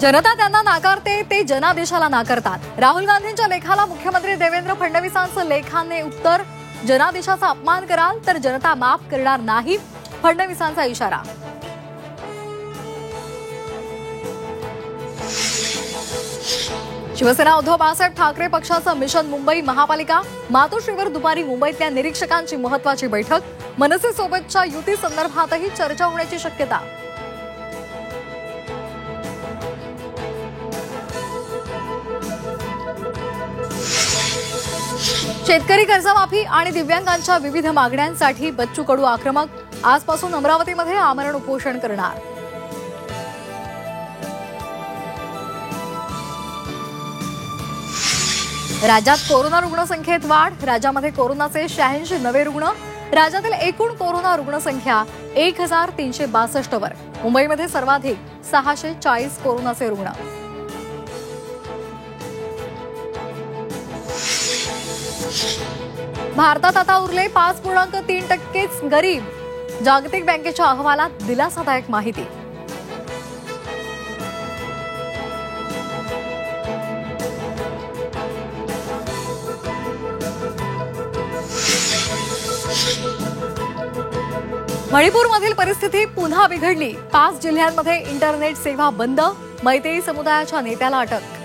जनता त्यांना नाकारते, ते जनादेशाला नाकारतात। राहुल गांधींच्या लेखाला मुख्यमंत्री देवेंद्र फडणवीसांचं लेखाने उत्तर, जनादेशाचा अपमान कराल तर जनता माफ करणार नाही, फडणवीसांचा इशारा। शिवसेना उद्धव बाळासाहेब ठाकरे पक्षाचं मिशन मुंबई महापालिका, मातोश्रीवर दुपारी मुंबईतल्या निरीक्षकांची महत्त्वाची बैठक, मनसेसोबतच्या युती संदर्भातही चर्चा होण्याची शक्यता। शेतकरी कर्जमाफी आणि दिव्यांगांच्या विविध मागण्यांसाठी बच्चू कडू आक्रमक, आजपासून अमरावतीमध्ये आमरण उपोषण करणार। राज्यात कोरोना रुग्णसंख्येत वाढ, राज्यामध्ये कोरोनाचे 86 नवे रुग्ण, राज्यातील एकूण कोरोना रुग्णसंख्या 1362 वर, मुंबईमध्ये सर्वाधिक 640 कोरोनाचे रुग्ण। भारतात आता उरले 5.3%च गरीब, जागतिक बँकेच्या अहवालात दिलासादायक माहिती। मणिपूरमधील परिस्थिती पुन्हा बिघडली, 5 जिल्ह्यांमध्ये इंटरनेट सेवा बंद, मैतेई समुदायाच्या नेत्याला अटक।